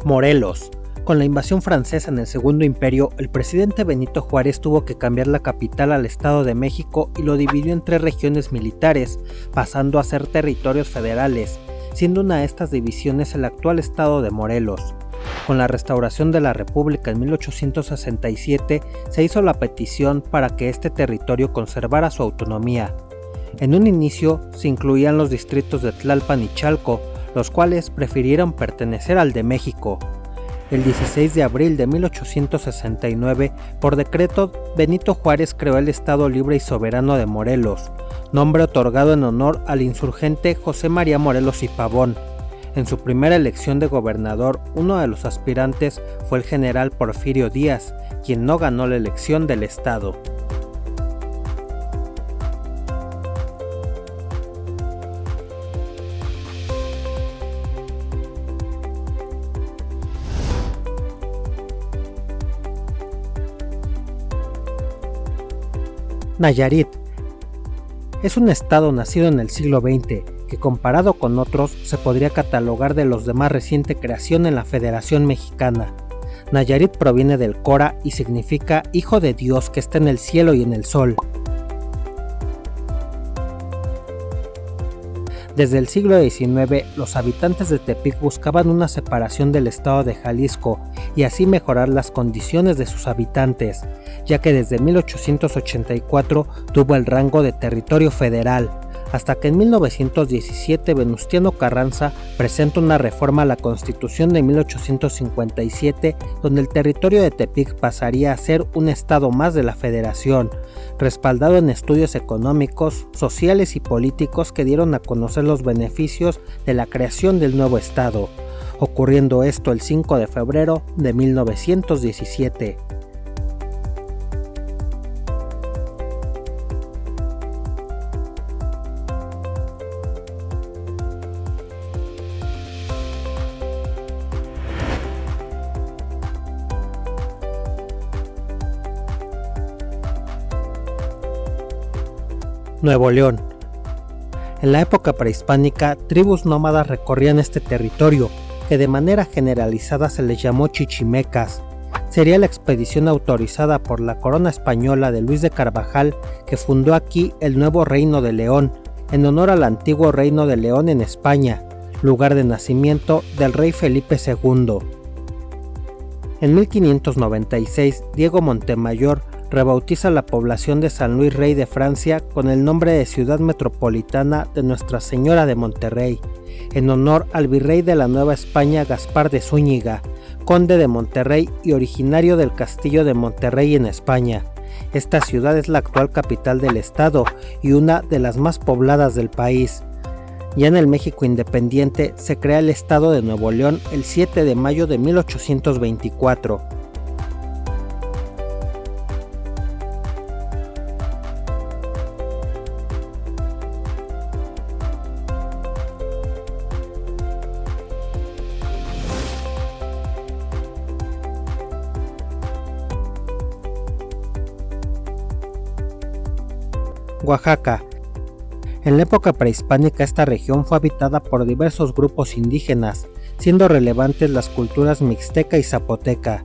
Morelos. Con la invasión francesa en el Segundo Imperio, el presidente Benito Juárez tuvo que cambiar la capital al Estado de México y lo dividió en 3 regiones militares, pasando a ser territorios federales, siendo una de estas divisiones el actual estado de Morelos. Con la restauración de la República en 1867, se hizo la petición para que este territorio conservara su autonomía. En un inicio se incluían los distritos de Tlalpan y Chalco, los cuales prefirieron pertenecer al de México. El 16 de abril de 1869, por decreto, Benito Juárez creó el Estado Libre y Soberano de Morelos, nombre otorgado en honor al insurgente José María Morelos y Pavón. En su primera elección de gobernador, uno de los aspirantes fue el general Porfirio Díaz, quien no ganó la elección del estado. Nayarit es un estado nacido en el siglo XX que, comparado con otros, se podría catalogar de los de más reciente creación en la Federación Mexicana. Nayarit proviene del Cora y significa Hijo de Dios que está en el cielo y en el sol. Desde el siglo XIX, los habitantes de Tepic buscaban una separación del estado de Jalisco y así mejorar las condiciones de sus habitantes, ya que desde 1884 tuvo el rango de territorio federal, hasta que en 1917 Venustiano Carranza presenta una reforma a la Constitución de 1857, donde el territorio de Tepic pasaría a ser un estado más de la Federación, respaldado en estudios económicos, sociales y políticos que dieron a conocer los beneficios de la creación del nuevo estado, ocurriendo esto el 5 de febrero de 1917. Nuevo León. En la época prehispánica, tribus nómadas recorrían este territorio, que de manera generalizada se les llamó chichimecas. Sería la expedición autorizada por la corona española de Luis de Carvajal que fundó aquí el nuevo Reino de León, en honor al antiguo Reino de León en España, lugar de nacimiento del rey Felipe II. En 1596, Diego Montemayor rebautiza la población de San Luis Rey de Francia con el nombre de Ciudad Metropolitana de Nuestra Señora de Monterrey, en honor al virrey de la Nueva España Gaspar de Zúñiga, conde de Monterrey y originario del castillo de Monterrey en España. Esta ciudad es la actual capital del estado y una de las más pobladas del país. Ya en el México independiente se crea el estado de Nuevo León el 7 de mayo de 1824. Oaxaca. En la época prehispánica esta región fue habitada por diversos grupos indígenas, siendo relevantes las culturas mixteca y zapoteca.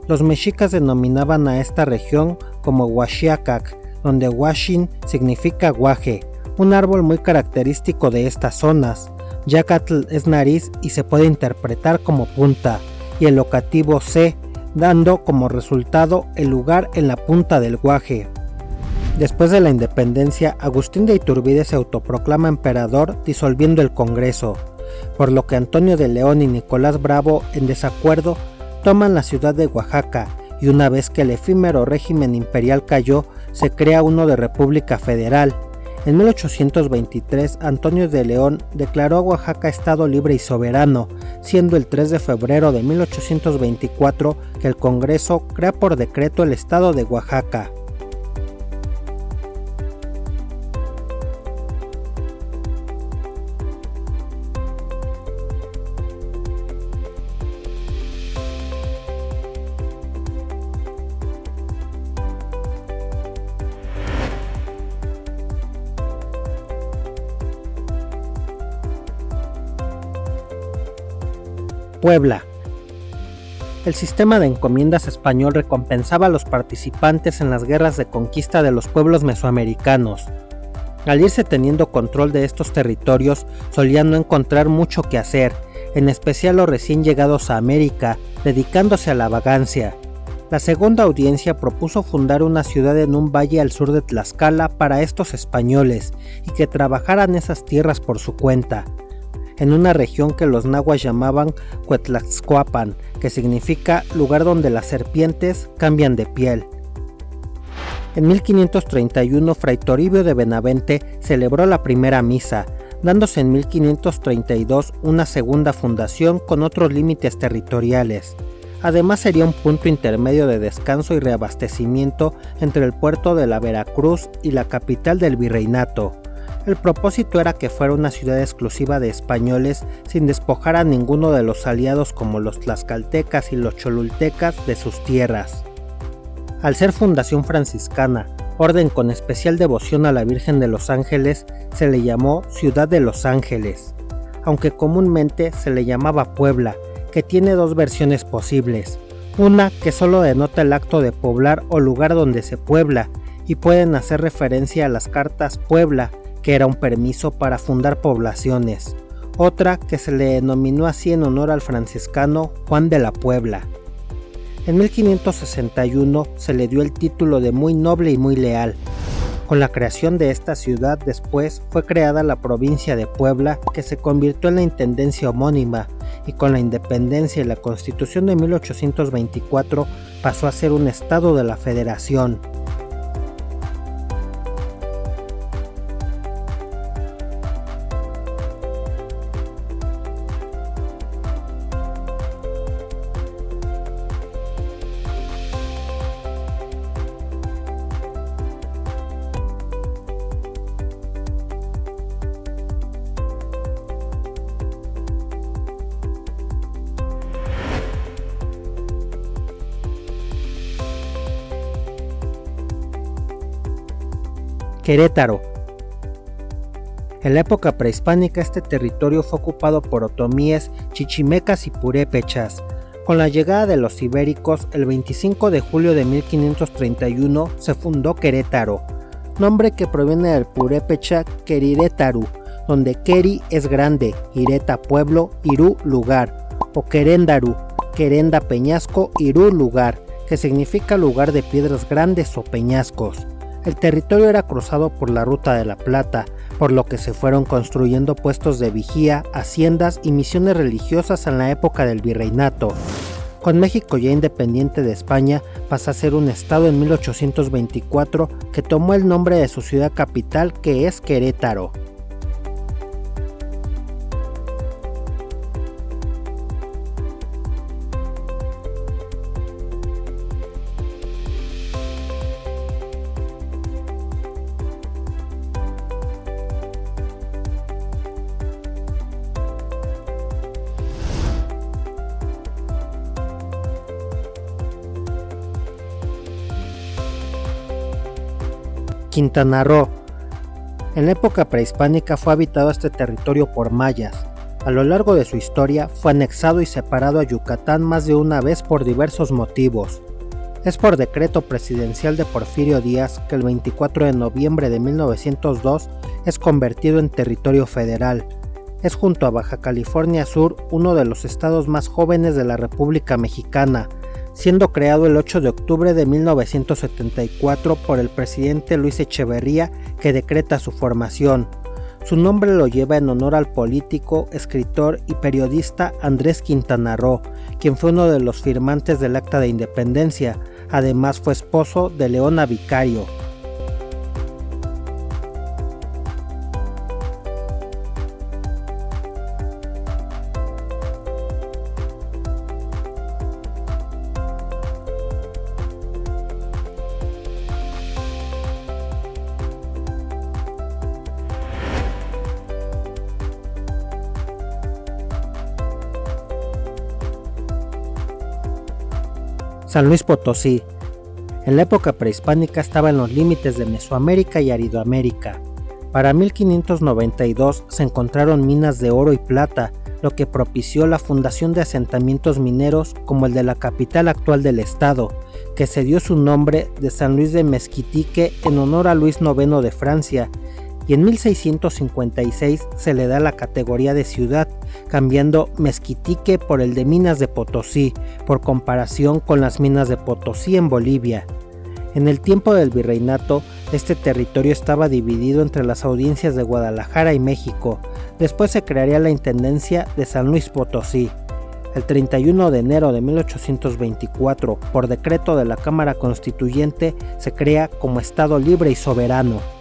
Los mexicas denominaban a esta región como Huaxiacac, donde Huaxin significa guaje, un árbol muy característico de estas zonas. Yacatl es nariz y se puede interpretar como punta, y el locativo C, dando como resultado el lugar en la punta del guaje. Después de la independencia, Agustín de Iturbide se autoproclama emperador disolviendo el Congreso, por lo que Antonio de León y Nicolás Bravo, en desacuerdo, toman la ciudad de Oaxaca y una vez que el efímero régimen imperial cayó, se crea uno de República Federal. En 1823, Antonio de León declaró a Oaxaca Estado Libre y Soberano, siendo el 3 de febrero de 1824 que el Congreso crea por decreto el Estado de Oaxaca. Puebla. El sistema de encomiendas español recompensaba a los participantes en las guerras de conquista de los pueblos mesoamericanos. Al irse teniendo control de estos territorios, solían no encontrar mucho que hacer, en especial los recién llegados a América, dedicándose a la vagancia. La segunda audiencia propuso fundar una ciudad en un valle al sur de Tlaxcala para estos españoles y que trabajaran esas tierras por su cuenta, en una región que los nahuas llamaban Cuetlaxcoapan, que significa lugar donde las serpientes cambian de piel. En 1531 Fray Toribio de Benavente celebró la primera misa, dándose en 1532 una segunda fundación con otros límites territoriales. Además sería un punto intermedio de descanso y reabastecimiento entre el puerto de la Veracruz y la capital del virreinato. El propósito era que fuera una ciudad exclusiva de españoles sin despojar a ninguno de los aliados como los tlaxcaltecas y los cholultecas de sus tierras. Al ser fundación franciscana, orden con especial devoción a la Virgen de los Ángeles, se le llamó Ciudad de los Ángeles, aunque comúnmente se le llamaba Puebla, que tiene dos versiones posibles, una que solo denota el acto de poblar o lugar donde se puebla, y pueden hacer referencia a las cartas Puebla, que era un permiso para fundar poblaciones, otra que se le denominó así en honor al franciscano Juan de la Puebla. En 1561 se le dio el título de muy noble y muy leal. Con la creación de esta ciudad después fue creada la provincia de Puebla, que se convirtió en la intendencia homónima, y con la independencia y la Constitución de 1824 pasó a ser un estado de la Federación. Querétaro. En la época prehispánica este territorio fue ocupado por otomíes, chichimecas y purépechas. Con la llegada de los ibéricos, el 25 de julio de 1531 se fundó Querétaro, nombre que proviene del purépecha Querirétaru, donde Queri es grande, Ireta pueblo, Irú lugar, o Queréndaru, Querenda peñasco, Irú lugar, que significa lugar de piedras grandes o peñascos. El territorio era cruzado por la Ruta de la Plata, por lo que se fueron construyendo puestos de vigía, haciendas y misiones religiosas en la época del virreinato. Con México ya independiente de España, pasa a ser un estado en 1824 que tomó el nombre de su ciudad capital, que es Querétaro. Quintana Roo. En la época prehispánica fue habitado este territorio por mayas. A lo largo de su historia fue anexado y separado a Yucatán más de una vez por diversos motivos. Es por decreto presidencial de Porfirio Díaz que el 24 de noviembre de 1902 es convertido en territorio federal. Es junto a Baja California Sur uno de los estados más jóvenes de la República Mexicana, siendo creado el 8 de octubre de 1974 por el presidente Luis Echeverría, que decreta su formación. Su nombre lo lleva en honor al político, escritor y periodista Andrés Quintana Roo, quien fue uno de los firmantes del Acta de Independencia. Además fue esposo de Leona Vicario. San Luis Potosí. En la época prehispánica estaba en los límites de Mesoamérica y Aridoamérica. Para 1592 se encontraron minas de oro y plata, lo que propició la fundación de asentamientos mineros como el de la capital actual del estado, que se dio su nombre de San Luis de Mezquitique en honor a Luis IX de Francia, y en 1656 se le da la categoría de ciudad, cambiando Mezquitique por el de Minas de Potosí, por comparación con las minas de Potosí en Bolivia. En el tiempo del virreinato, este territorio estaba dividido entre las audiencias de Guadalajara y México. Después se crearía la Intendencia de San Luis Potosí. El 31 de enero de 1824, por decreto de la Cámara Constituyente, se crea como Estado libre y soberano.